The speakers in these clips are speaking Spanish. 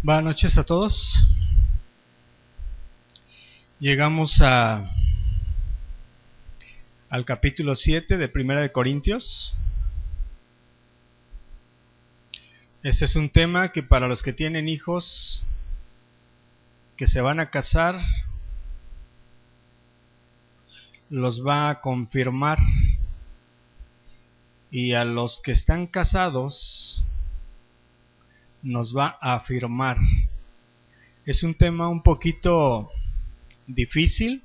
Buenas noches a todos. Llegamos al capítulo 7 de Primera de Corintios. Este es un tema que para los que tienen hijos que se van a casar, los va a confirmar, y a los que están casados nos va a afirmar. Es un tema un poquito difícil,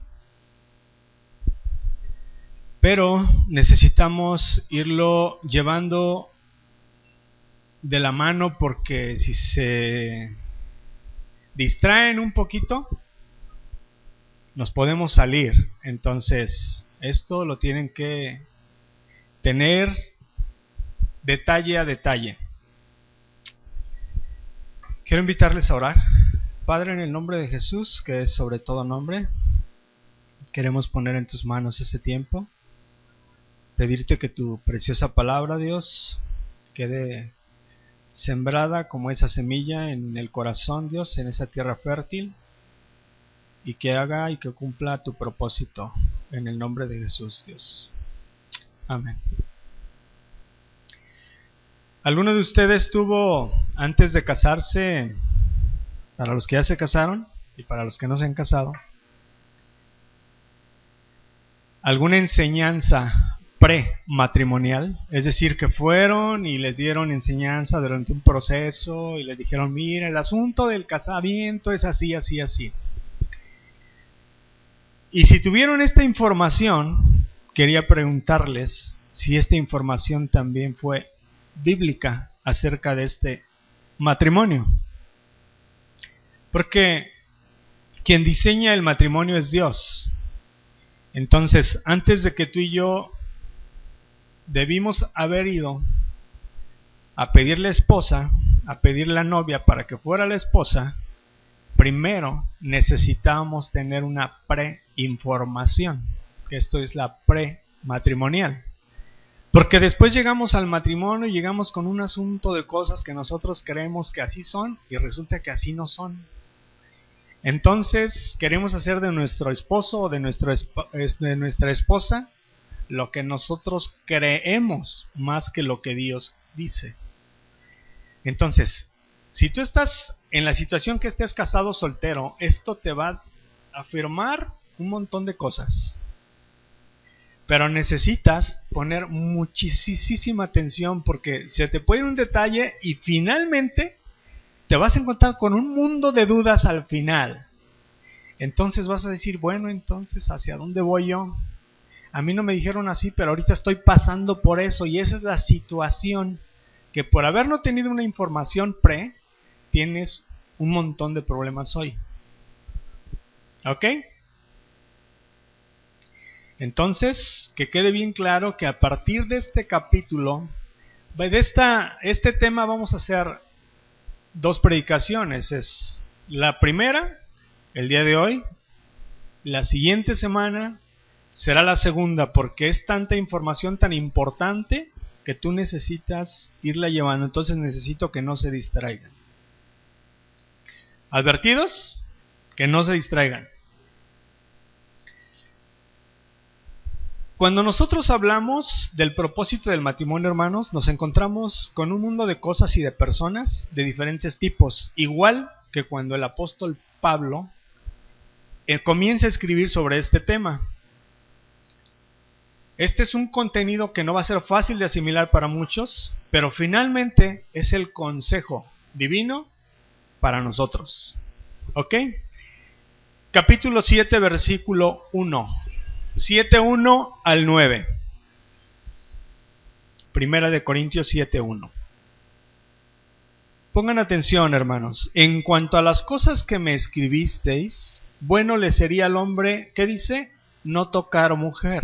pero necesitamos irlo llevando de la mano, porque si se distraen un poquito nos podemos salir. Entonces esto lo tienen que tener detalle a detalle. Quiero invitarles a orar. Padre, en el nombre de Jesús, que es sobre todo nombre, queremos poner en tus manos este tiempo, pedirte que tu preciosa palabra, Dios, quede sembrada como esa semilla en el corazón, Dios, en esa tierra fértil, y que haga y que cumpla tu propósito, en el nombre de Jesús, Dios. Amén. ¿Alguno de ustedes tuvo, antes de casarse, para los que ya se casaron y para los que no se han casado, alguna enseñanza prematrimonial? Es decir, que fueron y les dieron enseñanza durante un proceso y les dijeron: mira, el asunto del casamiento es así, así, así. Y si tuvieron esta información, quería preguntarles si esta información también fue bíblica acerca de este matrimonio. Porque quien diseña el matrimonio es Dios. Entonces, antes de que tú y yo debimos haber ido a pedir la esposa, a pedir la novia para que fuera la esposa, primero necesitábamos tener una preinformación. Esto es la prematrimonial. Porque después llegamos al matrimonio y llegamos con un asunto de cosas que nosotros creemos que así son y resulta que así no son. Entonces queremos hacer de nuestro esposo o de nuestra esposa lo que nosotros creemos más que lo que Dios dice. Entonces, si tú estás en la situación que estés casado o soltero, esto te va a afirmar un montón de cosas. Pero necesitas poner muchísima atención, porque se te puede ir un detalle y finalmente te vas a encontrar con un mundo de dudas al final. Entonces vas a decir: bueno, entonces ¿hacia dónde voy yo? A mí no me dijeron así, pero ahorita estoy pasando por eso, y esa es la situación, que por haber no tenido una información tienes un montón de problemas hoy. ¿Ok? Entonces, que quede bien claro que a partir de este capítulo, de este tema, vamos a hacer dos predicaciones. Es la primera, el día de hoy. La siguiente semana será la segunda, porque es tanta información tan importante que tú necesitas irla llevando. Entonces necesito que no se distraigan. ¿Advertidos? Que no se distraigan. Cuando nosotros hablamos del propósito del matrimonio, hermanos, nos encontramos con un mundo de cosas y de personas de diferentes tipos, igual que cuando el apóstol Pablo comienza a escribir sobre este tema. Este es un contenido que no va a ser fácil de asimilar para muchos, pero finalmente es el consejo divino para nosotros. ¿Ok? Capítulo 7, versículo 1. 7:1 al 9. Primera de Corintios 7:1. Pongan atención, hermanos. En cuanto a las cosas que me escribisteis, bueno le sería al hombre, ¿qué dice? No tocar mujer.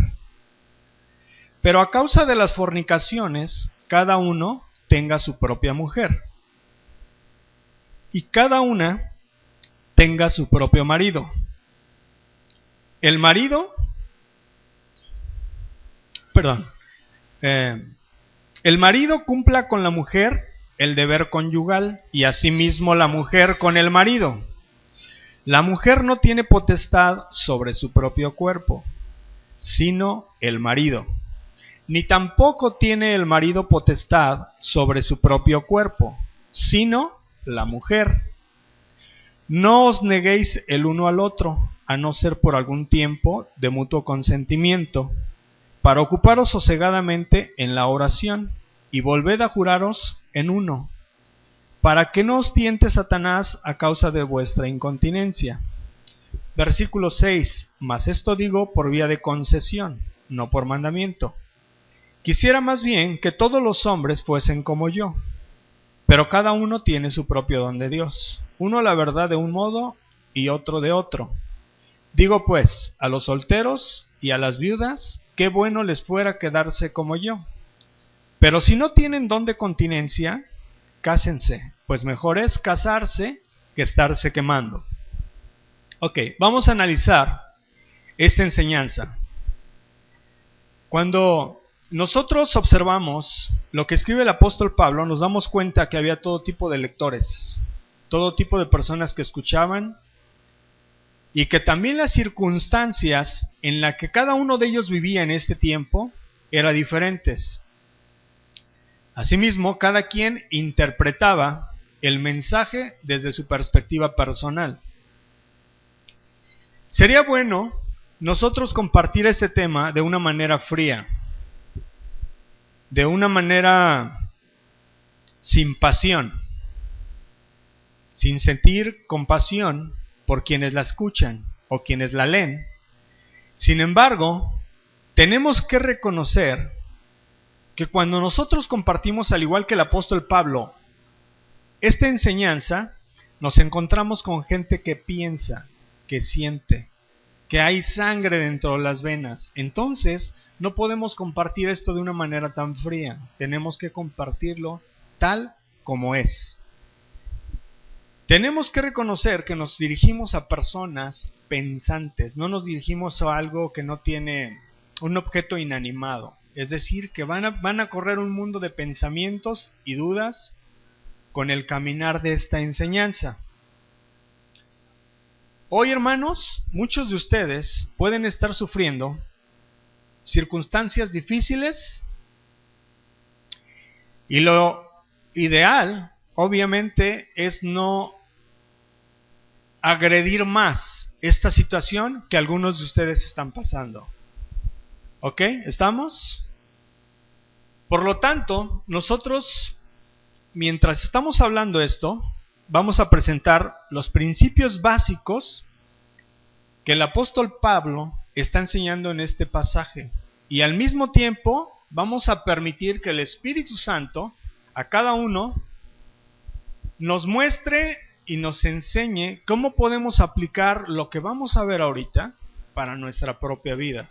Pero a causa de las fornicaciones, cada uno tenga su propia mujer, y cada una tenga su propio marido. El marido cumpla con la mujer el deber conyugal, y asimismo la mujer con el marido. La mujer no tiene potestad sobre su propio cuerpo, sino el marido. Ni tampoco tiene el marido potestad sobre su propio cuerpo, sino la mujer. No os neguéis el uno al otro, a no ser por algún tiempo de mutuo consentimiento, para ocuparos sosegadamente en la oración, y volved a juraros en uno, para que no os tiente Satanás a causa de vuestra incontinencia. Versículo 6. Mas esto digo por vía de concesión, no por mandamiento. Quisiera más bien que todos los hombres fuesen como yo, pero cada uno tiene su propio don de Dios, uno la verdad de un modo y otro de otro. Digo pues, a los solteros y a las viudas, qué bueno les fuera quedarse como yo. Pero si no tienen don de continencia, cásense, pues mejor es casarse que estarse quemando. Ok, vamos a analizar esta enseñanza. Cuando nosotros observamos lo que escribe el apóstol Pablo, nos damos cuenta que había todo tipo de lectores, todo tipo de personas que escuchaban, y que también las circunstancias en las que cada uno de ellos vivía en este tiempo eran diferentes. Asimismo, cada quien interpretaba el mensaje desde su perspectiva personal. Sería bueno nosotros compartir este tema de una manera fría, de una manera sin pasión, sin sentir compasión por quienes la escuchan o quienes la leen. Sin embargo, tenemos que reconocer que cuando nosotros compartimos, al igual que el apóstol Pablo, esta enseñanza, nos encontramos con gente que piensa, que siente, que hay sangre dentro de las venas. Entonces, no podemos compartir esto de una manera tan fría. Tenemos que compartirlo tal como es. Tenemos que reconocer que nos dirigimos a personas pensantes, no nos dirigimos a algo que no tiene un objeto inanimado. Es decir, que van a correr un mundo de pensamientos y dudas con el caminar de esta enseñanza. Hoy, hermanos, muchos de ustedes pueden estar sufriendo circunstancias difíciles, y lo ideal, obviamente, es no agredir más esta situación que algunos de ustedes están pasando. ¿Ok? ¿Estamos? Por lo tanto, nosotros, mientras estamos hablando esto, vamos a presentar los principios básicos que el apóstol Pablo está enseñando en este pasaje. Y al mismo tiempo, vamos a permitir que el Espíritu Santo a cada uno nos muestre y nos enseñe cómo podemos aplicar lo que vamos a ver ahorita para nuestra propia vida.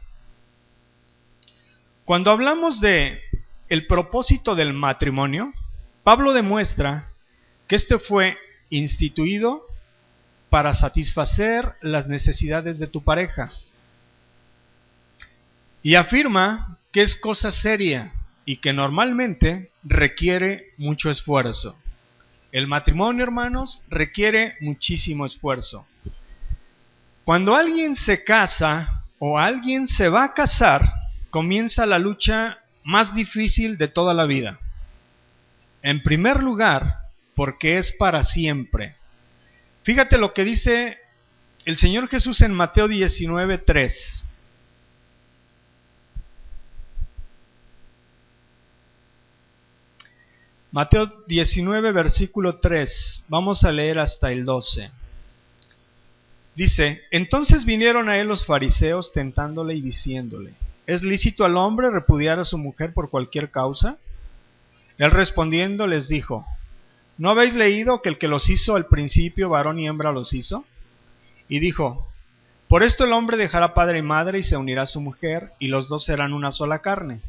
Cuando hablamos de el propósito del matrimonio, Pablo demuestra que este fue instituido para satisfacer las necesidades de tu pareja. Y afirma que es cosa seria y que normalmente requiere mucho esfuerzo. El matrimonio, hermanos, requiere muchísimo esfuerzo. Cuando alguien se casa o alguien se va a casar, comienza la lucha más difícil de toda la vida. En primer lugar, porque es para siempre. Fíjate lo que dice el Señor Jesús en Mateo 19:3. Mateo 19, versículo 3. Vamos a leer hasta el 12. Dice: Entonces vinieron a él los fariseos tentándole y diciéndole: ¿Es lícito al hombre repudiar a su mujer por cualquier causa? Él respondiendo les dijo: ¿No habéis leído que el que los hizo al principio, varón y hembra los hizo? Y dijo: Por esto el hombre dejará padre y madre y se unirá a su mujer, y los dos serán una sola carne.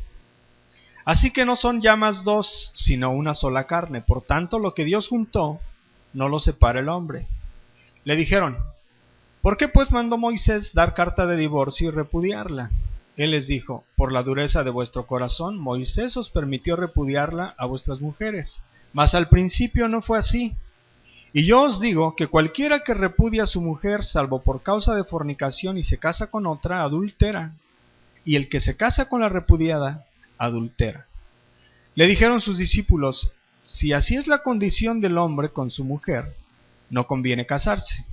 Así que no son ya más dos, sino una sola carne. Por tanto, lo que Dios juntó, no lo separa el hombre. Le dijeron: ¿Por qué pues mandó Moisés dar carta de divorcio y repudiarla? Él les dijo: Por la dureza de vuestro corazón, Moisés os permitió repudiarla a vuestras mujeres, Mas al principio no fue así. Y yo os digo que cualquiera que repudia a su mujer, salvo por causa de fornicación, y se casa con otra, adultera. Y el que se casa con la repudiada, adultera. Le dijeron sus discípulos: si así es la condición del hombre con su mujer, no conviene casarse.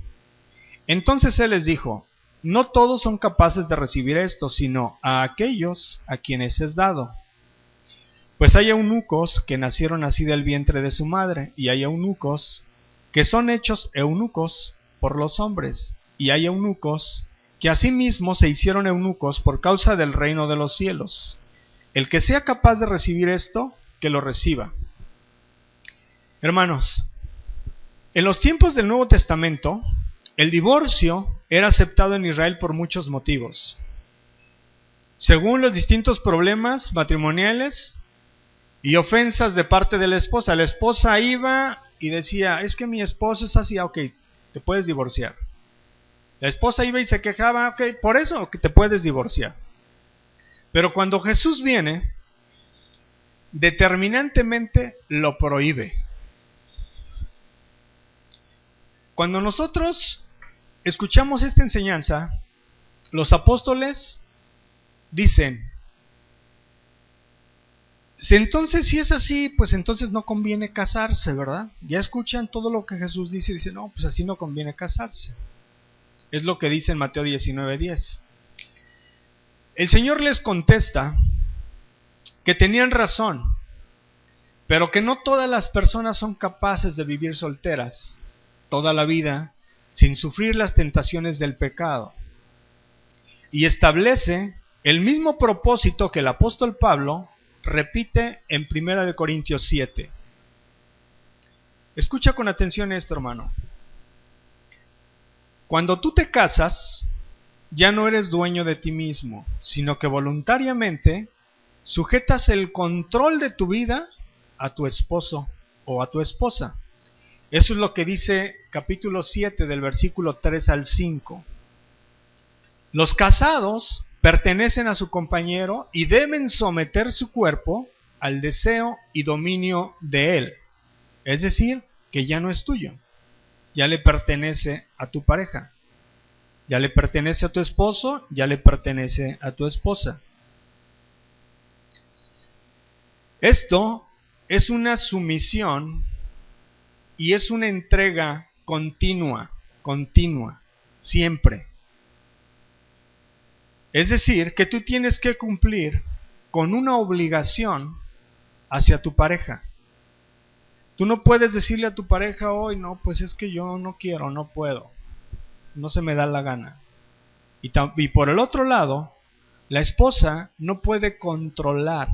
Entonces él les dijo: no todos son capaces de recibir esto, sino a aquellos a quienes es dado. Pues hay eunucos que nacieron así del vientre de su madre, y hay eunucos que son hechos eunucos por los hombres, y hay eunucos que asimismo se hicieron eunucos por causa del reino de los cielos. El que sea capaz de recibir esto, que lo reciba. Hermanos, en los tiempos del Nuevo Testamento, el divorcio era aceptado en Israel por muchos motivos. Según los distintos problemas matrimoniales y ofensas de parte de la esposa iba y decía: es que mi esposo es así, ok, te puedes divorciar. La esposa iba y se quejaba: ok, por eso que te puedes divorciar. Pero cuando Jesús viene, determinantemente lo prohíbe. Cuando nosotros escuchamos esta enseñanza, los apóstoles dicen: entonces si es así, pues entonces no conviene casarse, ¿verdad? Ya escuchan todo lo que Jesús dice y dicen: no, pues así no conviene casarse. Es lo que dice en Mateo 19:10. El Señor les contesta que tenían razón, pero que no todas las personas son capaces de vivir solteras toda la vida sin sufrir las tentaciones del pecado. Y establece el mismo propósito que el apóstol Pablo repite en 1 Corintios 7. Escucha con atención esto, hermano. Cuando tú te casas, ya no eres dueño de ti mismo, sino que voluntariamente sujetas el control de tu vida a tu esposo o a tu esposa. Eso es lo que dice capítulo 7 del versículo 3 al 5. Los casados pertenecen a su compañero y deben someter su cuerpo al deseo y dominio de él. Es decir, que ya no es tuyo, ya le pertenece a tu pareja. Ya le pertenece a tu esposo, ya le pertenece a tu esposa. Esto es una sumisión y es una entrega continua, siempre. Es decir, que tú tienes que cumplir con una obligación hacia tu pareja. Tú no puedes decirle a tu pareja hoy: no, pues es que yo no quiero, no puedo, no se me da la gana. Y por el otro lado, la esposa no puede controlar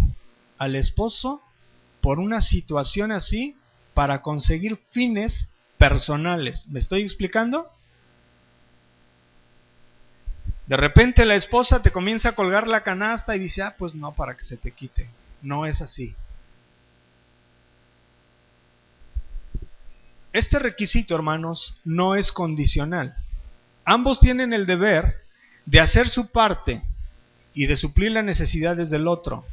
al esposo por una situación así para conseguir fines personales. ¿Me estoy explicando? De repente la esposa te comienza a colgar la canasta y dice: pues no, para que se te quite. No es así. Este requisito, hermanos, no es condicional. Ambos tienen el deber de hacer su parte y de suplir las necesidades del otro.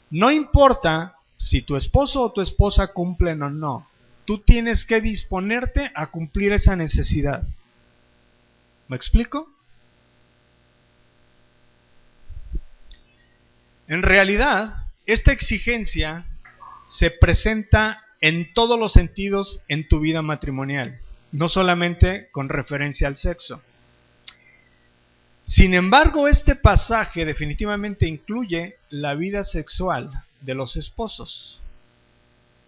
No importa si tu esposo o tu esposa cumplen o no, tú tienes que disponerte a cumplir esa necesidad. ¿Me explico? En realidad, esta exigencia se presenta en todos los sentidos en tu vida matrimonial, no solamente con referencia al sexo. Sin embargo, este pasaje definitivamente incluye la vida sexual de los esposos.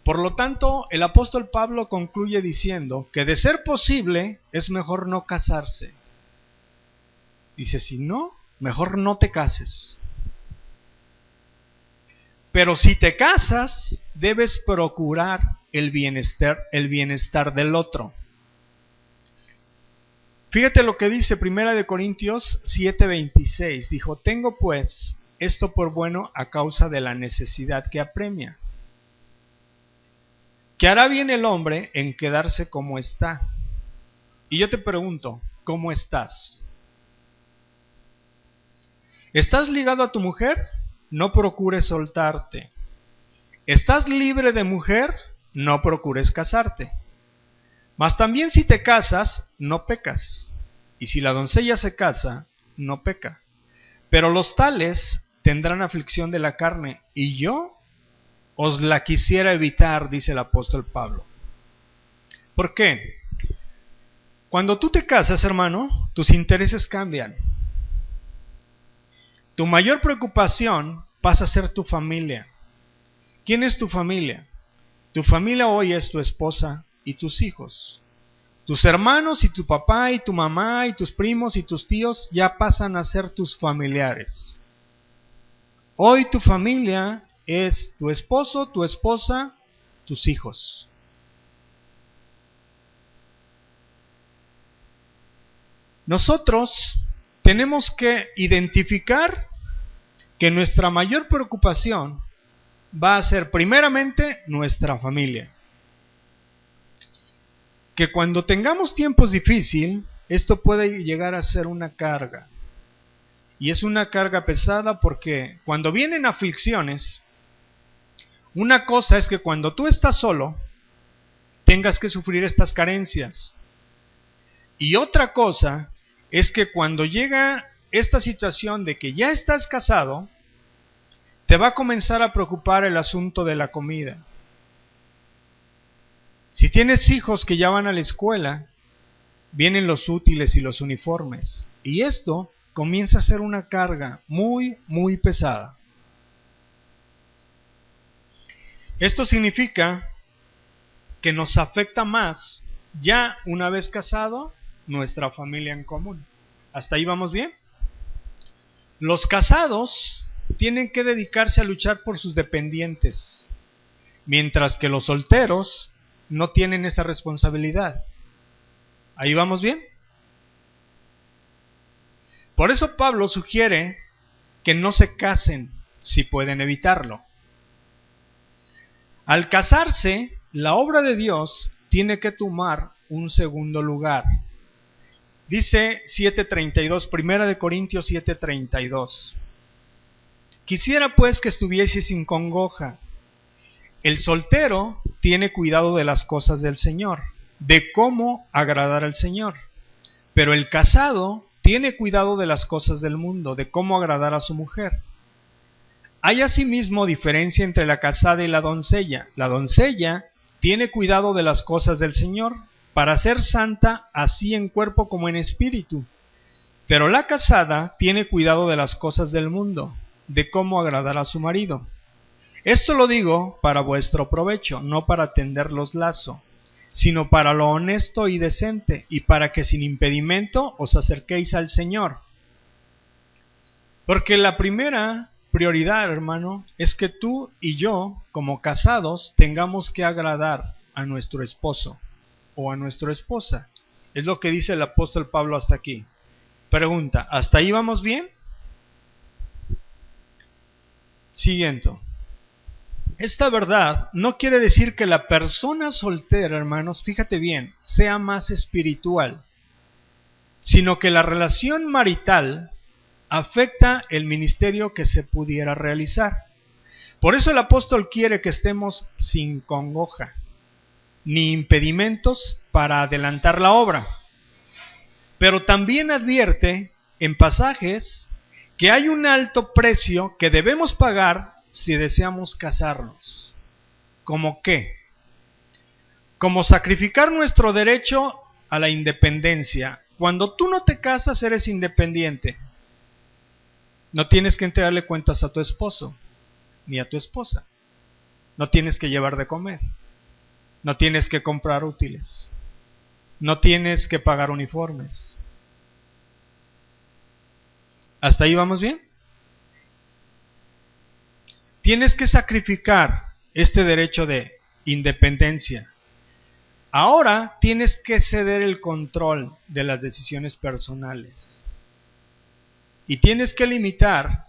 Por lo tanto, el apóstol Pablo concluye diciendo que de ser posible es mejor no casarse. Dice: si no, mejor no te cases. Pero si te casas, debes procurar el bienestar del otro. Fíjate lo que dice 1 Corintios 7:26. Dijo: tengo pues esto por bueno a causa de la necesidad que apremia. ¿Qué hará bien el hombre en quedarse como está? Y yo te pregunto, ¿cómo estás? ¿Estás ligado a tu mujer? No procures soltarte. ¿Estás libre de mujer? no procures casarte. Mas también si te casas, no pecas. Y si la doncella se casa, no peca. Pero los tales tendrán aflicción de la carne, y yo os la quisiera evitar, dice el apóstol Pablo. ¿Por qué? Cuando tú te casas, hermano, tus intereses cambian. Tu mayor preocupación pasa a ser tu familia. ¿Quién es tu familia? Tu familia hoy es tu esposa y tus hijos. Tus hermanos y tu papá y tu mamá y tus primos y tus tíos ya pasan a ser tus familiares. Hoy tu familia es tu esposo, tu esposa, tus hijos. Nosotros tenemos que identificar que nuestra mayor preocupación va a ser primeramente nuestra familia. Que cuando tengamos tiempos difíciles, esto puede llegar a ser una carga. Y es una carga pesada porque cuando vienen aflicciones, una cosa es que cuando tú estás solo, tengas que sufrir estas carencias. Y otra cosa es que cuando llega esta situación de que ya estás casado, te va a comenzar a preocupar el asunto de la comida. Si tienes hijos que ya van a la escuela, vienen los útiles y los uniformes. Y esto comienza a ser una carga muy, muy pesada. Esto significa que nos afecta más, ya una vez casado, nuestra familia en común. ¿Hasta ahí vamos bien? Los casados tienen que dedicarse a luchar por sus dependientes, mientras que los solteros no tienen esa responsabilidad. ¿Ahí vamos bien? Por eso Pablo sugiere que no se casen si pueden evitarlo. Al casarse, la obra de Dios tiene que tomar un segundo lugar. Dice 7:32, 1 de Corintios 7:32. Quisiera pues que estuvieseis sin congoja. El soltero tiene cuidado de las cosas del Señor, de cómo agradar al Señor. Pero el casado tiene cuidado de las cosas del mundo, de cómo agradar a su mujer. Hay asimismo diferencia entre la casada y la doncella. La doncella tiene cuidado de las cosas del Señor, para ser santa así en cuerpo como en espíritu. Pero la casada tiene cuidado de las cosas del mundo, de cómo agradar a su marido. Esto lo digo para vuestro provecho, no para tenderlos lazo, sino para lo honesto y decente, y para que sin impedimento os acerquéis al Señor. Porque la primera prioridad, hermano, es que tú y yo, como casados, tengamos que agradar a nuestro esposo o a nuestra esposa. Es lo que dice el apóstol Pablo hasta aquí. Pregunta, ¿hasta ahí vamos bien? Siguiente. Esta verdad no quiere decir que la persona soltera, hermanos, fíjate bien, sea más espiritual, sino que la relación marital afecta el ministerio que se pudiera realizar. Por eso el apóstol quiere que estemos sin congoja, ni impedimentos para adelantar la obra. Pero también advierte en pasajes que hay un alto precio que debemos pagar si deseamos casarnos. ¿Cómo qué? Como sacrificar nuestro derecho a la independencia. Cuando tú no te casas, eres independiente. No tienes que entregarle cuentas a tu esposo, ni a tu esposa. No tienes que llevar de comer. No tienes que comprar útiles. No tienes que pagar uniformes. ¿Hasta ahí vamos bien? Tienes que sacrificar este derecho de independencia. Ahora tienes que ceder el control de las decisiones personales. Y tienes que limitar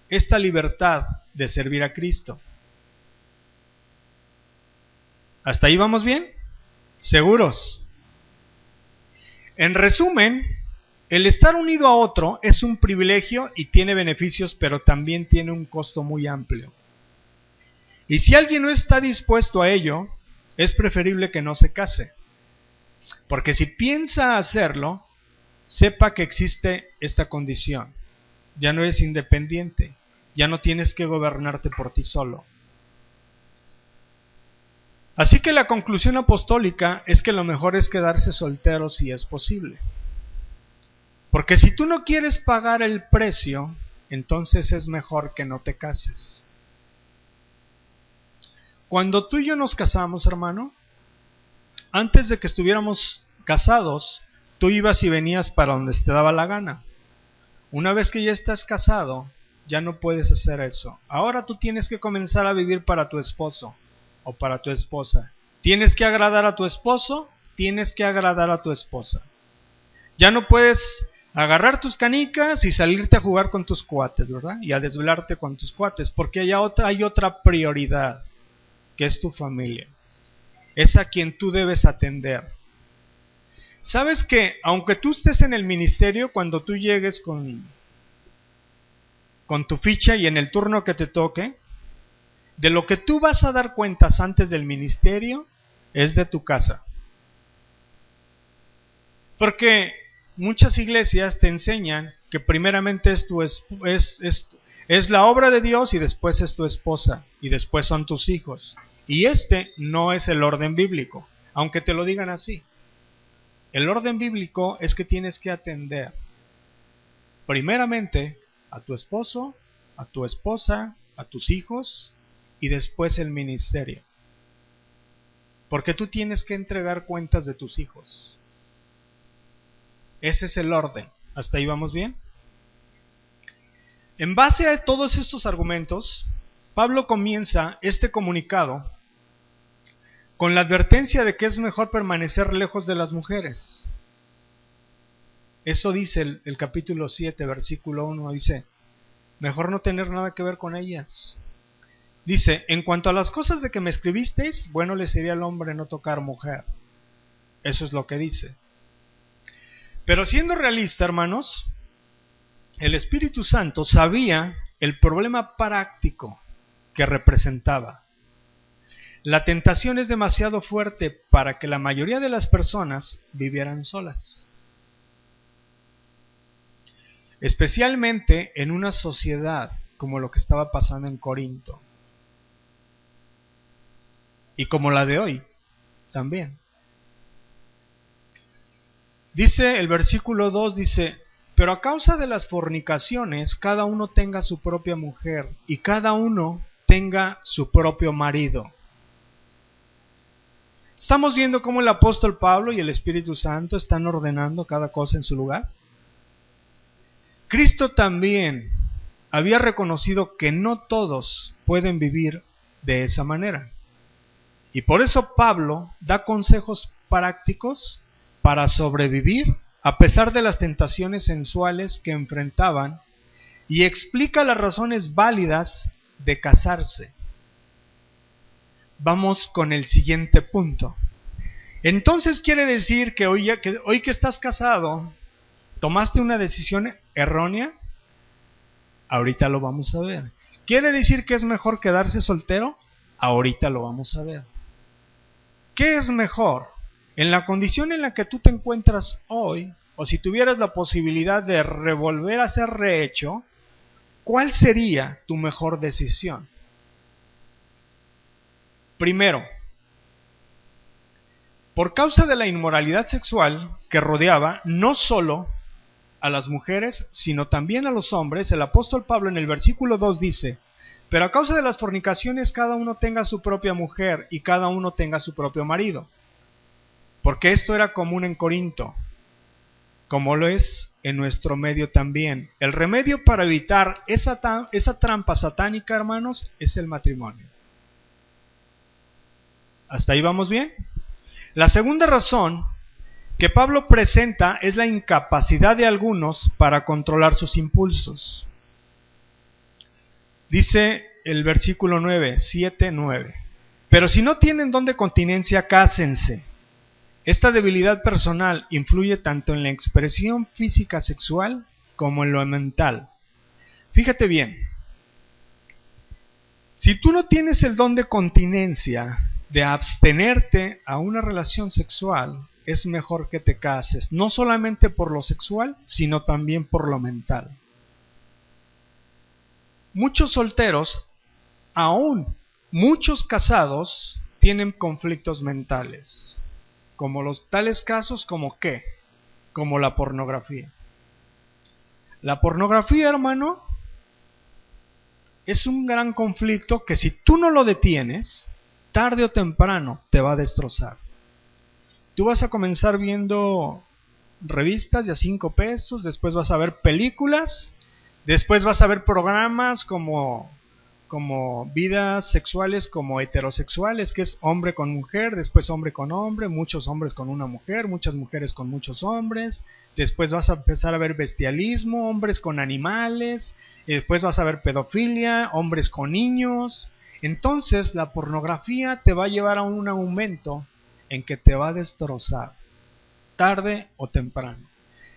esta libertad de servir a Cristo. ¿Hasta ahí vamos bien? ¿Seguros? En resumen, el estar unido a otro es un privilegio y tiene beneficios, pero también tiene un costo muy amplio. Y si alguien no está dispuesto a ello, es preferible que no se case. Porque si piensa hacerlo, sepa que existe esta condición. Ya no eres independiente, ya no tienes que gobernarte por ti solo. Así que la conclusión apostólica es que lo mejor es quedarse soltero si es posible. Porque si tú no quieres pagar el precio, entonces es mejor que no te cases. Cuando tú y yo nos casamos, hermano, antes de que estuviéramos casados, tú ibas y venías para donde te daba la gana. Una vez que ya estás casado, ya no puedes hacer eso. Ahora tú tienes que comenzar a vivir para tu esposo o para tu esposa. Tienes que agradar a tu esposo, tienes que agradar a tu esposa. Ya no puedes agarrar tus canicas y salirte a jugar con tus cuates, ¿verdad? Y a desvelarte con tus cuates, porque hay otra prioridad, que es tu familia. Es a quien tú debes atender. ¿Sabes que aunque tú estés en el ministerio, cuando tú llegues con tu ficha y en el turno que te toque, de lo que tú vas a dar cuentas antes del ministerio es de tu casa? Porque muchas iglesias te enseñan que primeramente es la obra de Dios y después es tu esposa y después son tus hijos. Y este no es el orden bíblico, aunque te lo digan así. El orden bíblico es que tienes que atender primeramente a tu esposo, a tu esposa, a tus hijos y después el ministerio. Porque tú tienes que entregar cuentas de tus hijos. Ese es el orden. ¿Hasta ahí vamos bien? En base a todos estos argumentos, Pablo comienza este comunicado con la advertencia de que es mejor permanecer lejos de las mujeres. Eso dice el capítulo 7, versículo 1, dice, mejor no tener nada que ver con ellas. Dice, en cuanto a las cosas de que me escribisteis, bueno le sería al hombre no tocar mujer. Eso es lo que dice. Pero siendo realista, hermanos, el Espíritu Santo sabía el problema práctico que representaba. La tentación es demasiado fuerte para que la mayoría de las personas vivieran solas. Especialmente en una sociedad como lo que estaba pasando en Corinto. Y como la de hoy también. Dice el versículo 2, dice, pero a causa de las fornicaciones, cada uno tenga su propia mujer y cada uno tenga su propio marido. Estamos viendo cómo el apóstol Pablo y el Espíritu Santo están ordenando cada cosa en su lugar. Cristo también había reconocido que no todos pueden vivir de esa manera. Y por eso Pablo da consejos prácticos para sobrevivir a pesar de las tentaciones sensuales que enfrentaban y explica las razones válidas de casarse. Vamos con el siguiente punto. Entonces quiere decir que hoy que estás casado, ¿tomaste una decisión errónea? Ahorita lo vamos a ver. ¿Quiere decir que es mejor quedarse soltero? Ahorita lo vamos a ver. ¿Qué es mejor? En la condición en la que tú te encuentras hoy, o si tuvieras la posibilidad de volver a ser rehecho, ¿cuál sería tu mejor decisión? Primero, por causa de la inmoralidad sexual que rodeaba no solo a las mujeres, sino también a los hombres, el apóstol Pablo en el versículo 2 dice, pero a causa de las fornicaciones cada uno tenga su propia mujer y cada uno tenga su propio marido. Porque esto era común en Corinto, como lo es en nuestro medio también. El remedio para evitar esa trampa satánica, hermanos, es el matrimonio. ¿Hasta ahí vamos bien? La segunda razón que Pablo presenta es la incapacidad de algunos para controlar sus impulsos. Dice el versículo 9, 7-9. Pero si no tienen don de continencia, cásense. Esta debilidad personal influye tanto en la expresión física sexual como en lo mental. Fíjate bien. Si tú no tienes el don de continencia, de abstenerte a una relación sexual, es mejor que te cases, no solamente por lo sexual, sino también por lo mental. Muchos solteros, aún muchos casados, tienen conflictos mentales, como los tales casos como ¿qué? Como la pornografía. La pornografía, hermano, es un gran conflicto que si tú no lo detienes, tarde o temprano te va a destrozar. Tú vas a comenzar viendo revistas de a 5 pesos, después vas a ver películas, después vas a ver programas como vidas sexuales como heterosexuales, que es hombre con mujer, después hombre con hombre, muchos hombres con una mujer, muchas mujeres con muchos hombres, después vas a empezar a ver bestialismo, hombres con animales, y después vas a ver pedofilia, hombres con niños. Entonces la pornografía te va a llevar a un aumento en que te va a destrozar, tarde o temprano.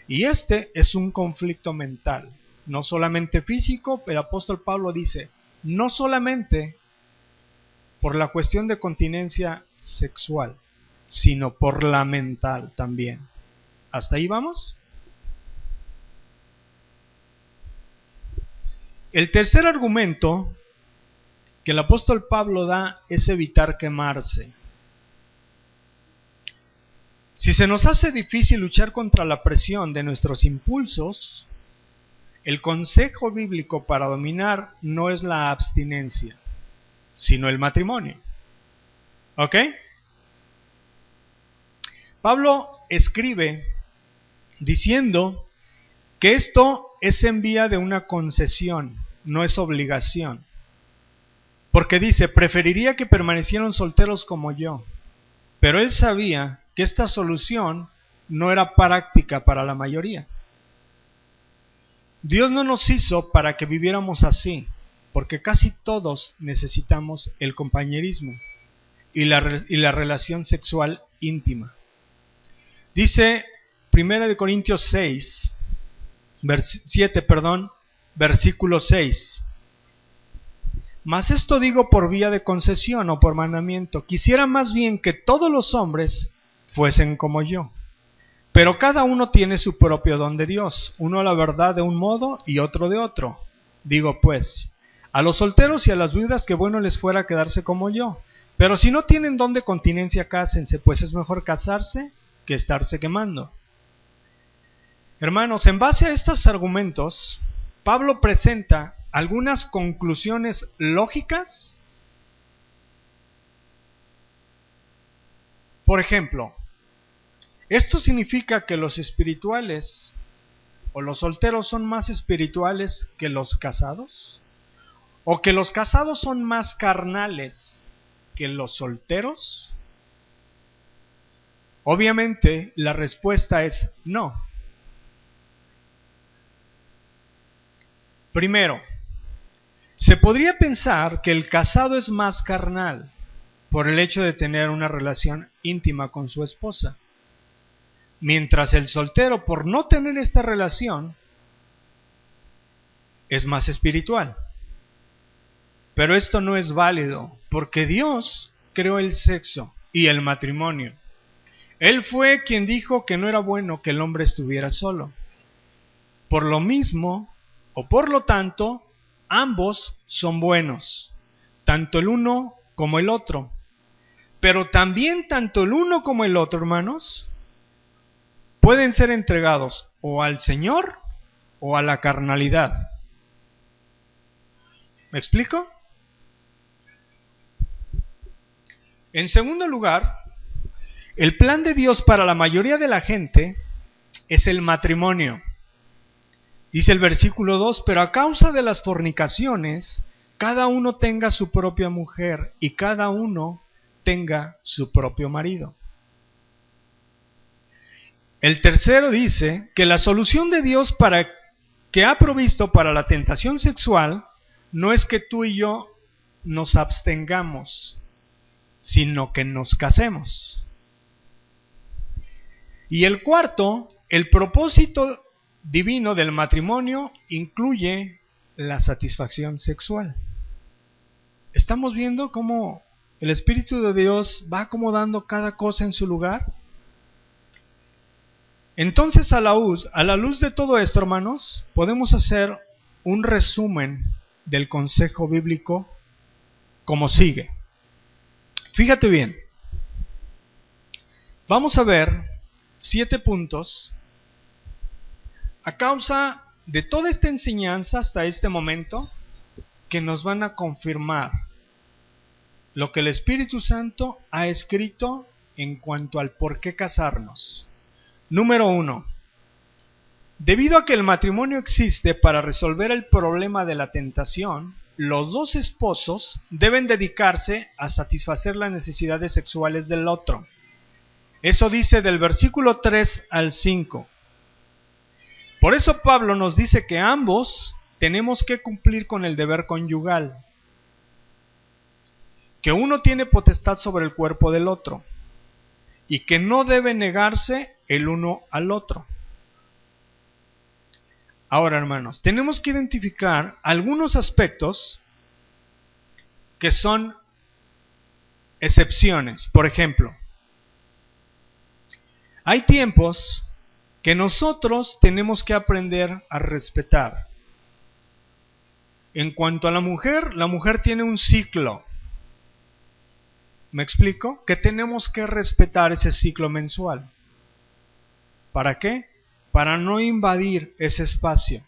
Y este es un conflicto mental, no solamente físico, pero el apóstol Pablo dice, no solamente por la cuestión de continencia sexual, sino por la mental también. ¿Hasta ahí vamos? El tercer argumento que el apóstol Pablo da es evitar quemarse. Si se nos hace difícil luchar contra la presión de nuestros impulsos, el consejo bíblico para dominar no es la abstinencia, sino el matrimonio. ¿Ok? Pablo escribe diciendo que esto es en vía de una concesión, no es obligación. Porque dice, preferiría que permanecieran solteros como yo. Pero él sabía que esta solución no era práctica para la mayoría. Dios no nos hizo para que viviéramos así, porque casi todos necesitamos el compañerismo y la relación sexual íntima. Dice 1 Corintios 7, versículo 6. Mas esto digo por vía de concesión o por mandamiento. Quisiera más bien que todos los hombres fuesen como yo. Pero cada uno tiene su propio don de Dios, uno la verdad de un modo y otro de otro. Digo pues, a los solteros y a las viudas que bueno les fuera quedarse como yo. Pero si no tienen don de continencia, cásense, pues es mejor casarse que estarse quemando. Hermanos, en base a estos argumentos, Pablo presenta algunas conclusiones lógicas. Por ejemplo, ¿esto significa que los espirituales o los solteros son más espirituales que los casados? ¿O que los casados son más carnales que los solteros? Obviamente la respuesta es no. Primero, se podría pensar que el casado es más carnal por el hecho de tener una relación íntima con su esposa, mientras el soltero, por no tener esta relación, es más espiritual. Pero esto no es válido, porque Dios creó el sexo y el matrimonio. Él fue quien dijo que no era bueno que el hombre estuviera solo. Por lo mismo, o por lo tanto, ambos son buenos, tanto el uno como el otro. Pero también tanto el uno como el otro, hermanos, pueden ser entregados o al Señor o a la carnalidad. ¿Me explico? En segundo lugar, el plan de Dios para la mayoría de la gente es el matrimonio. Dice el versículo 2, pero a causa de las fornicaciones, cada uno tenga su propia mujer y cada uno tenga su propio marido. El tercero dice que la solución de Dios que ha provisto para la tentación sexual no es que tú y yo nos abstengamos, sino que nos casemos. Y el cuarto, el propósito divino del matrimonio incluye la satisfacción sexual. Estamos viendo cómo El Espíritu de Dios va acomodando cada cosa en su lugar. Entonces, a la luz de todo esto, hermanos, podemos hacer un resumen del consejo bíblico como sigue. Fíjate bien. Vamos a ver 7 puntos a causa de toda esta enseñanza hasta este momento que nos van a confirmar lo que el Espíritu Santo ha escrito en cuanto al por qué casarnos. Número 1. Debido a que el matrimonio existe para resolver el problema de la tentación, los dos esposos deben dedicarse a satisfacer las necesidades sexuales del otro. Eso dice del versículo 3 al 5. Por eso Pablo nos dice que ambos tenemos que cumplir con el deber conyugal, que uno tiene potestad sobre el cuerpo del otro y que no debe negarse el uno al otro. Ahora, hermanos, tenemos que identificar algunos aspectos que son excepciones. Por ejemplo, hay tiempos que nosotros tenemos que aprender a respetar. En cuanto a la mujer tiene un ciclo. ¿Me explico? Que tenemos que respetar ese ciclo mensual. ¿Para qué? Para no invadir ese espacio.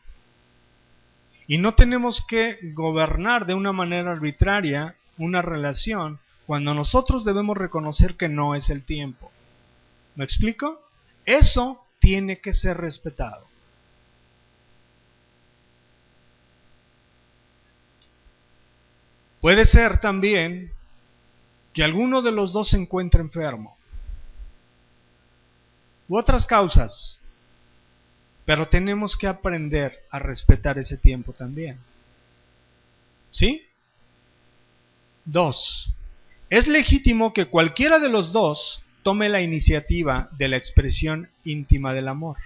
Y no tenemos que gobernar de una manera arbitraria una relación cuando nosotros debemos reconocer que no es el tiempo. ¿Me explico? Eso tiene que ser respetado. Puede ser también que alguno de los dos se encuentre enfermo u otras causas, pero tenemos que aprender a respetar ese tiempo también. ¿Sí? 2. Es legítimo que cualquiera de los dos tome la iniciativa de la expresión íntima del amor.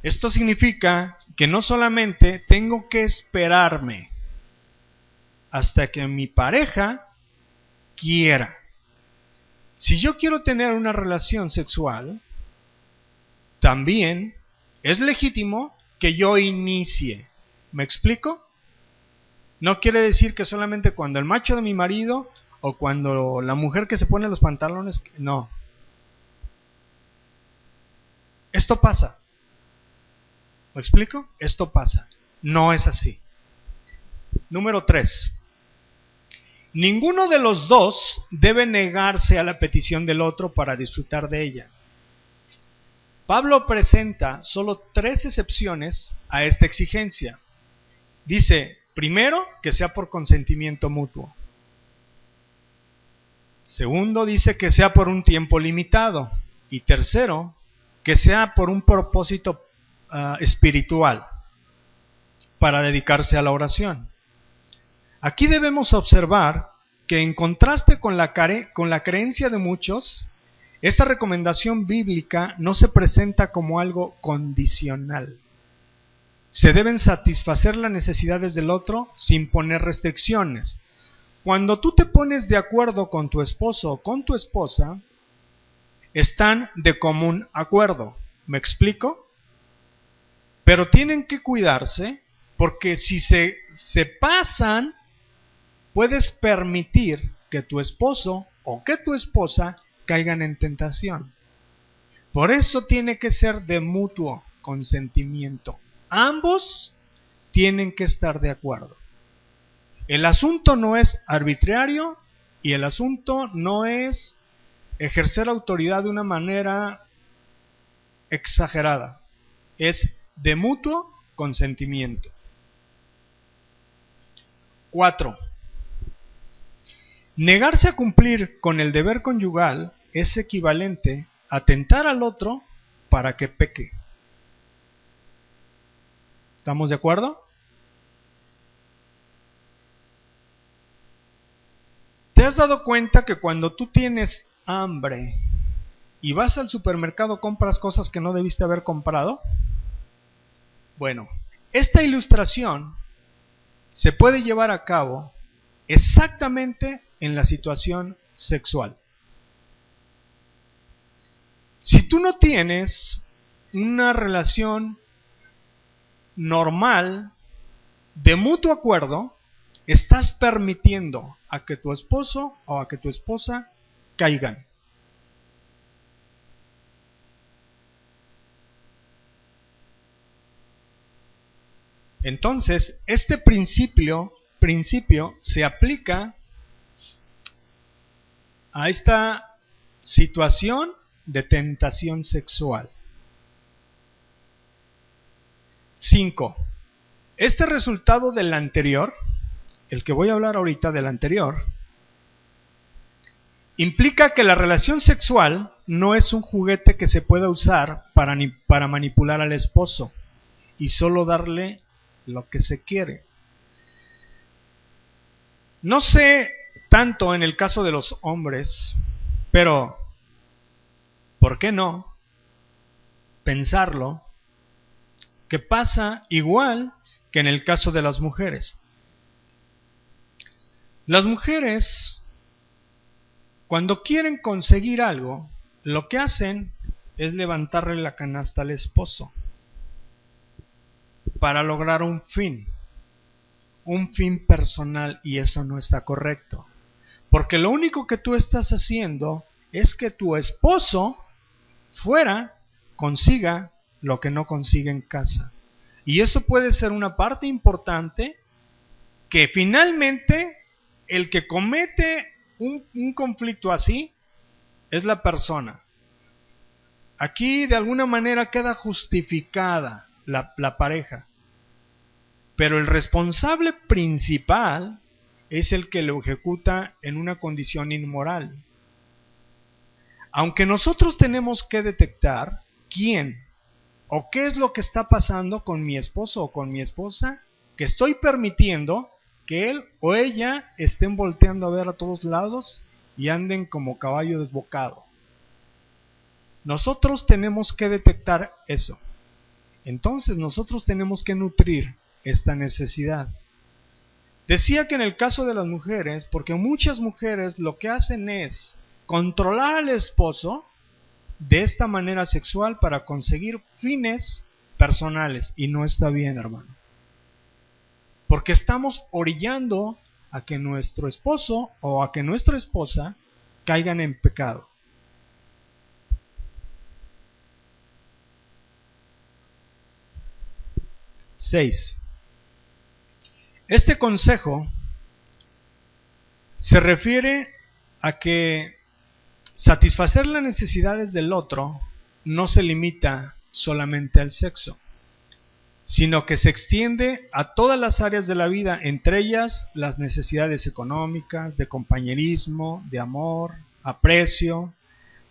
Esto significa que no solamente tengo que esperarme hasta que mi pareja quiera. Si yo quiero tener una relación sexual, también es legítimo que yo inicie. ¿Me explico? No quiere decir que solamente cuando el macho de mi marido o cuando la mujer que se pone los pantalones, no. Esto pasa. ¿Me explico? Esto pasa. No es así. Número 3. Ninguno de los dos debe negarse a la petición del otro para disfrutar de ella. Pablo presenta solo 3 excepciones a esta exigencia. Dice, primero, que sea por consentimiento mutuo. Segundo, dice que sea por un tiempo limitado. Y tercero, que sea por un propósito espiritual, para dedicarse a la oración. Aquí debemos observar que en contraste con la creencia de muchos, esta recomendación bíblica no se presenta como algo condicional. Se deben satisfacer las necesidades del otro sin poner restricciones. Cuando tú te pones de acuerdo con tu esposo o con tu esposa, están de común acuerdo. ¿Me explico? Pero tienen que cuidarse porque si se pasan, puedes permitir que tu esposo o que tu esposa caigan en tentación. Por eso tiene que ser de mutuo consentimiento. Ambos tienen que estar de acuerdo. El asunto no es arbitrario y el asunto no es ejercer autoridad de una manera exagerada. Es de mutuo consentimiento. 4. Negarse a cumplir con el deber conyugal es equivalente a tentar al otro para que peque. ¿Estamos de acuerdo? ¿Te has dado cuenta que cuando tú tienes hambre y vas al supermercado compras cosas que no debiste haber comprado? Bueno, esta ilustración se puede llevar a cabo exactamente en la situación sexual. Si tú no tienes una relación normal de mutuo acuerdo, estás permitiendo a que tu esposo o a que tu esposa caigan. Entonces, este principio se aplica a esta situación de tentación sexual. 5. Este resultado del anterior, el que voy a hablar ahorita del anterior, implica que la relación sexual no es un juguete que se pueda usar para manipular al esposo y solo darle lo que se quiere. No sé tanto en el caso de los hombres, pero ¿por qué no pensarlo? Que pasa igual que en el caso de las mujeres. Las mujeres, cuando quieren conseguir algo, lo que hacen es levantarle la canasta al esposo para lograr un fin personal, y eso no está correcto. Porque lo único que tú estás haciendo es que tu esposo fuera consiga lo que no consigue en casa. Y eso puede ser una parte importante, que finalmente el que comete un conflicto así es la persona. Aquí de alguna manera queda justificada la pareja, pero el responsable principal es el que lo ejecuta en una condición inmoral. Aunque nosotros tenemos que detectar quién o qué es lo que está pasando con mi esposo o con mi esposa, que estoy permitiendo que él o ella estén volteando a ver a todos lados y anden como caballo desbocado. Nosotros tenemos que detectar eso. Entonces nosotros tenemos que nutrir esta necesidad. Decía que en el caso de las mujeres, porque muchas mujeres lo que hacen es controlar al esposo de esta manera sexual para conseguir fines personales, y no está bien, hermano. Porque estamos orillando a que nuestro esposo o a que nuestra esposa caigan en pecado. Seis. Este consejo se refiere a que satisfacer las necesidades del otro no se limita solamente al sexo, sino que se extiende a todas las áreas de la vida, entre ellas las necesidades económicas, de compañerismo, de amor, aprecio,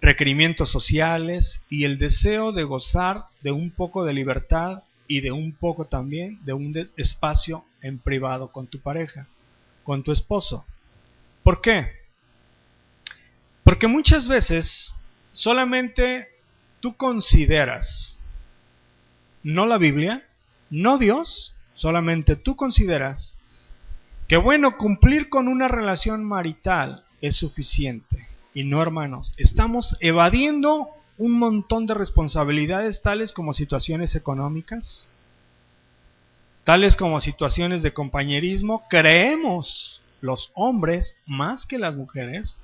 requerimientos sociales y el deseo de gozar de un poco de libertad y de un poco también de un espacio en privado con tu pareja, con tu esposo. ¿Por qué? Porque muchas veces solamente tú consideras, no la Biblia, no Dios, solamente tú consideras que bueno, cumplir con una relación marital es suficiente. Y no, hermanos, estamos evadiendo un montón de responsabilidades, tales como situaciones económicas, tales como situaciones de compañerismo. Creemos, los hombres más que las mujeres,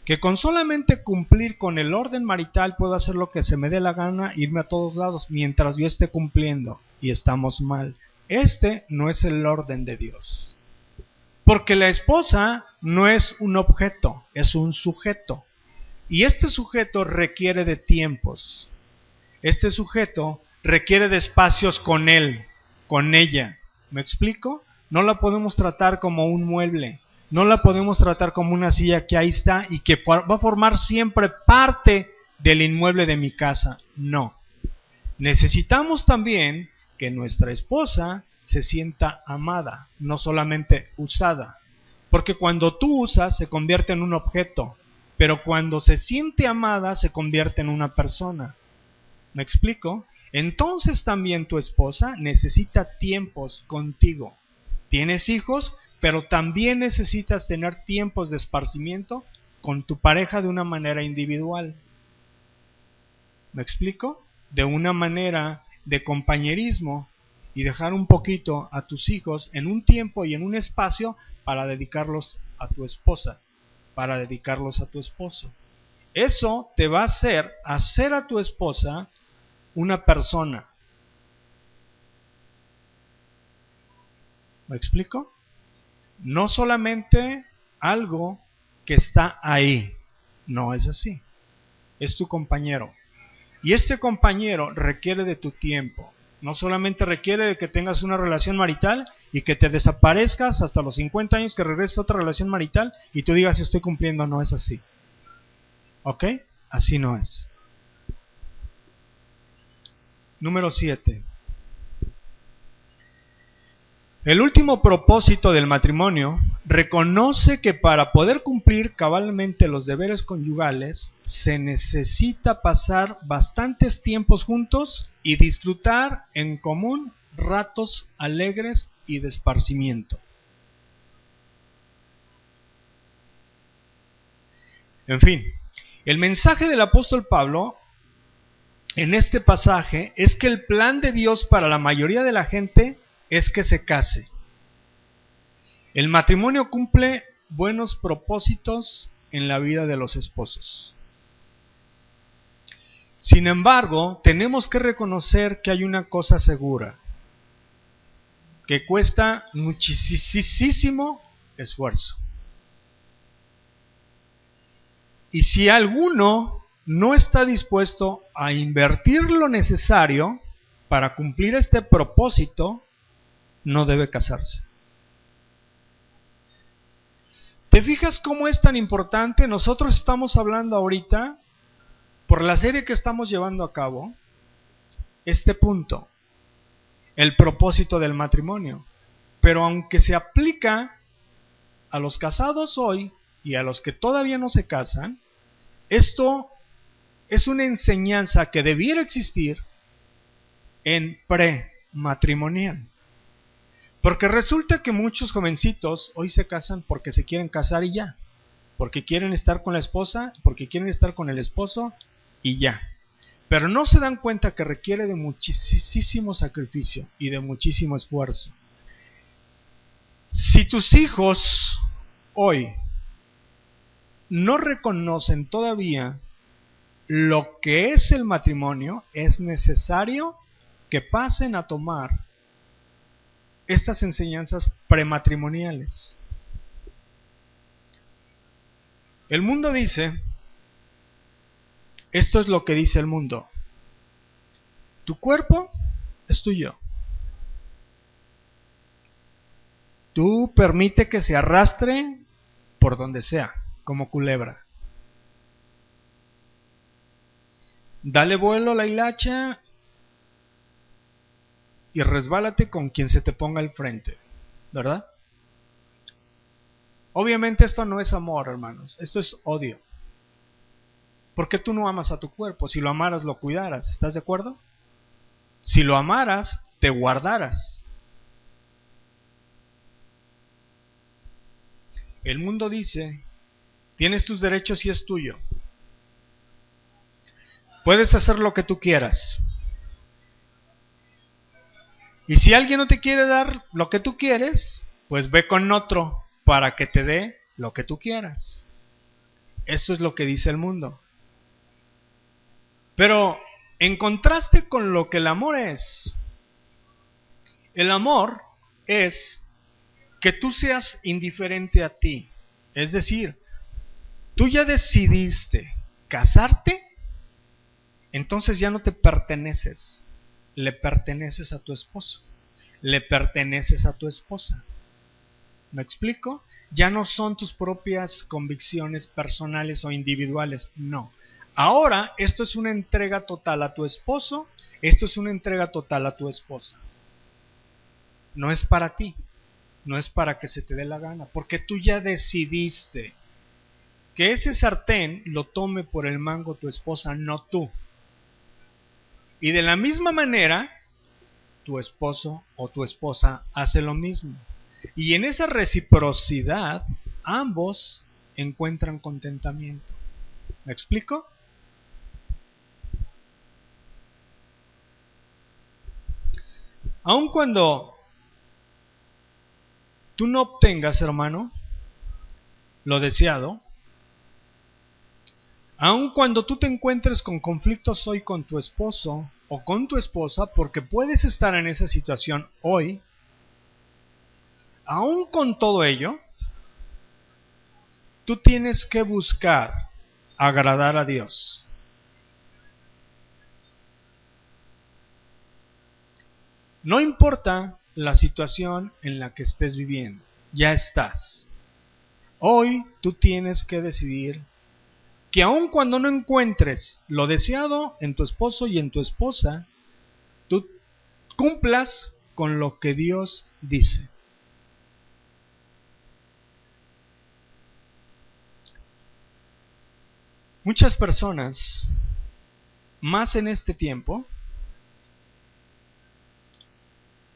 que con solamente cumplir con el orden marital puedo hacer lo que se me dé la gana, irme a todos lados mientras yo esté cumpliendo, y estamos mal. Este no es el orden de Dios, porque la esposa no es un objeto, es un sujeto, y este sujeto requiere de tiempos, este sujeto requiere de espacios con él, con ella. ¿Me explico? No la podemos tratar como un mueble, no la podemos tratar como una silla que ahí está y que va a formar siempre parte del inmueble de mi casa. No. Necesitamos también que nuestra esposa se sienta amada, no solamente usada. Porque cuando tú usas se convierte en un objeto, pero cuando se siente amada se convierte en una persona. ¿Me explico? Entonces también tu esposa necesita tiempos contigo. ¿Tienes hijos? pero también necesitas tener tiempos de esparcimiento con tu pareja de una manera individual. ¿Me explico? De una manera de compañerismo, y dejar un poquito a tus hijos en un tiempo y en un espacio para dedicarlos a tu esposa, para dedicarlos a tu esposo. Eso te va a hacer a tu esposa una persona. ¿Me explico? No solamente algo que está ahí. No es así. Es tu compañero. Y este compañero requiere de tu tiempo. No solamente requiere de que tengas una relación marital y que te desaparezcas hasta los 50 años, que regreses a otra relación marital y tú digas estoy cumpliendo. No es así. ¿Ok? Así no es. Número 7. El último propósito del matrimonio reconoce que para poder cumplir cabalmente los deberes conyugales se necesita pasar bastantes tiempos juntos y disfrutar en común ratos alegres y de esparcimiento. En fin, el mensaje del apóstol Pablo en este pasaje es que el plan de Dios para la mayoría de la gente es que se case. El matrimonio cumple buenos propósitos en la vida de los esposos. Sin embargo, tenemos que reconocer que hay una cosa segura, que cuesta muchísimo esfuerzo. Y si alguno no está dispuesto a invertir lo necesario para cumplir este propósito, no debe casarse. ¿Te fijas cómo es tan importante? Nosotros estamos hablando ahorita, por la serie que estamos llevando a cabo, este punto, el propósito del matrimonio. Pero aunque se aplica a los casados hoy y a los que todavía no se casan, esto es una enseñanza que debiera existir en prematrimonial. Porque resulta que muchos jovencitos hoy se casan porque se quieren casar y ya. Porque quieren estar con la esposa, porque quieren estar con el esposo y ya. Pero no se dan cuenta que requiere de muchísimo sacrificio y de muchísimo esfuerzo. Si tus hijos hoy no reconocen todavía lo que es el matrimonio, es necesario que pasen a tomar estas enseñanzas prematrimoniales. El mundo dice, esto es lo que dice el mundo: tu cuerpo es tuyo. Tú permite que se arrastre por donde sea, como culebra. Dale vuelo a la hilacha y resbálate con quien se te ponga al frente, ¿verdad? Obviamente esto no es amor, hermanos, esto es odio. Porque tú no amas a tu cuerpo. Si lo amaras, lo cuidaras, ¿estás de acuerdo? Si lo amaras, te guardaras. El mundo dice, tienes tus derechos y es tuyo. Puedes hacer lo que tú quieras. Y si alguien no te quiere dar lo que tú quieres, pues ve con otro para que te dé lo que tú quieras. Esto es lo que dice el mundo. Pero en contraste con lo que el amor es que tú seas indiferente a ti. Es decir, tú ya decidiste casarte, entonces ya no te perteneces. Le perteneces a tu esposo, le perteneces a tu esposa. ¿Me explico? Ya no son tus propias convicciones personales o individuales, no. Ahora esto es una entrega total a tu esposo, esto es una entrega total a tu esposa. No es para ti, no es para que se te dé la gana, porque tú ya decidiste que ese sartén lo tome por el mango tu esposa, no tú. Y de la misma manera, tu esposo o tu esposa hace lo mismo. Y en esa reciprocidad, ambos encuentran contentamiento. ¿Me explico? Aun cuando tú no obtengas, hermano, lo deseado, aun cuando tú te encuentres con conflictos hoy con tu esposo o con tu esposa, porque puedes estar en esa situación hoy, aun con todo ello, tú tienes que buscar agradar a Dios. No importa la situación en la que estés viviendo, ya estás. Hoy tú tienes que decidir que aun cuando no encuentres lo deseado en tu esposo y en tu esposa, tú cumplas con lo que Dios dice. Muchas personas, más en este tiempo,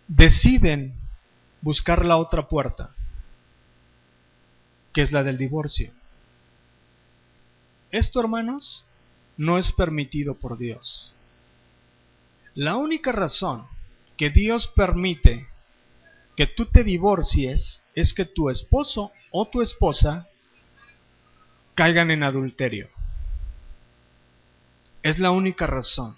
deciden buscar la otra puerta, que es la del divorcio. Esto, hermanos, no es permitido por Dios. La única razón que Dios permite que tú te divorcies es que tu esposo o tu esposa caigan en adulterio. Es la única razón.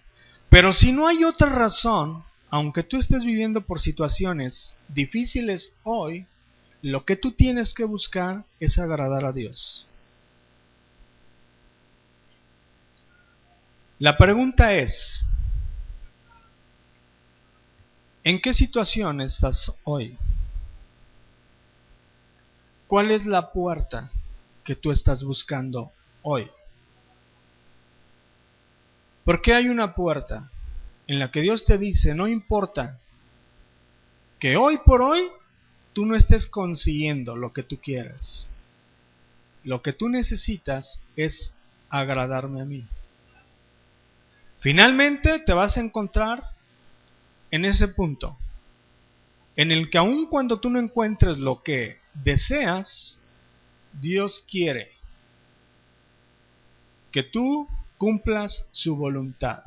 Pero si no hay otra razón, aunque tú estés viviendo por situaciones difíciles hoy, lo que tú tienes que buscar es agradar a Dios. La pregunta es, ¿en qué situación estás hoy? ¿Cuál es la puerta que tú estás buscando hoy? Porque hay una puerta en la que Dios te dice, no importa que hoy por hoy tú no estés consiguiendo lo que tú quieras. Lo que tú necesitas es agradarme a mí. Finalmente te vas a encontrar en ese punto, en el que aun cuando tú no encuentres lo que deseas, Dios quiere que tú cumplas su voluntad.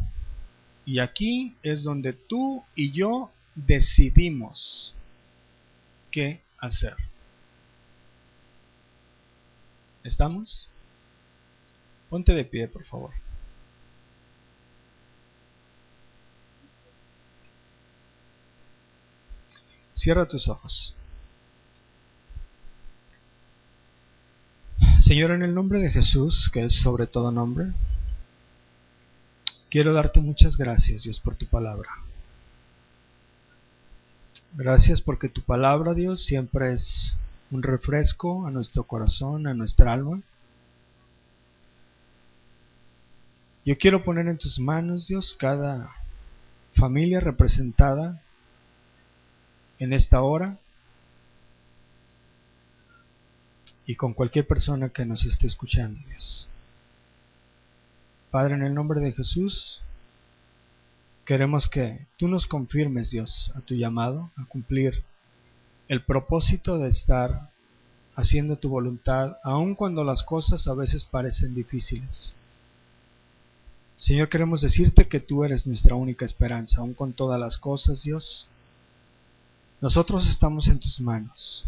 Y aquí es donde tú y yo decidimos qué hacer. ¿Estamos? Ponte de pie, por favor. Cierra tus ojos. Señor, en el nombre de Jesús, que es sobre todo nombre, quiero darte muchas gracias, Dios, por tu palabra. Gracias porque tu palabra, Dios, siempre es un refresco a nuestro corazón, a nuestra alma. Yo quiero poner en tus manos, Dios, cada familia representada en esta hora y con cualquier persona que nos esté escuchando, Dios. Padre, en el nombre de Jesús, queremos que tú nos confirmes, Dios, a tu llamado, a cumplir el propósito de estar haciendo tu voluntad, aun cuando las cosas a veces parecen difíciles. Señor, queremos decirte que tú eres nuestra única esperanza, aun con todas las cosas, Dios. Nosotros estamos en tus manos.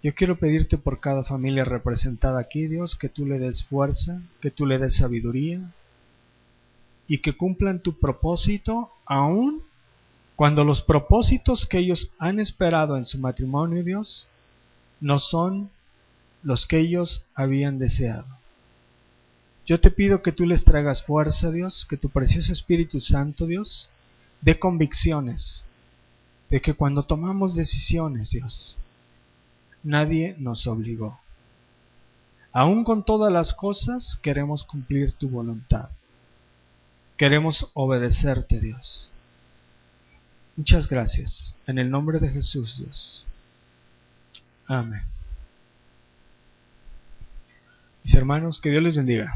Yo quiero pedirte por cada familia representada aquí, Dios, que tú le des fuerza, que tú le des sabiduría y que cumplan tu propósito, aun cuando los propósitos que ellos han esperado en su matrimonio, Dios, no son los que ellos habían deseado. Yo te pido que tú les traigas fuerza, Dios, que tu precioso Espíritu Santo, Dios, dé convicciones de que cuando tomamos decisiones, Dios, nadie nos obligó. Aún con todas las cosas, queremos cumplir tu voluntad. Queremos obedecerte, Dios. Muchas gracias. En el nombre de Jesús, Dios. Amén. Mis hermanos, que Dios les bendiga.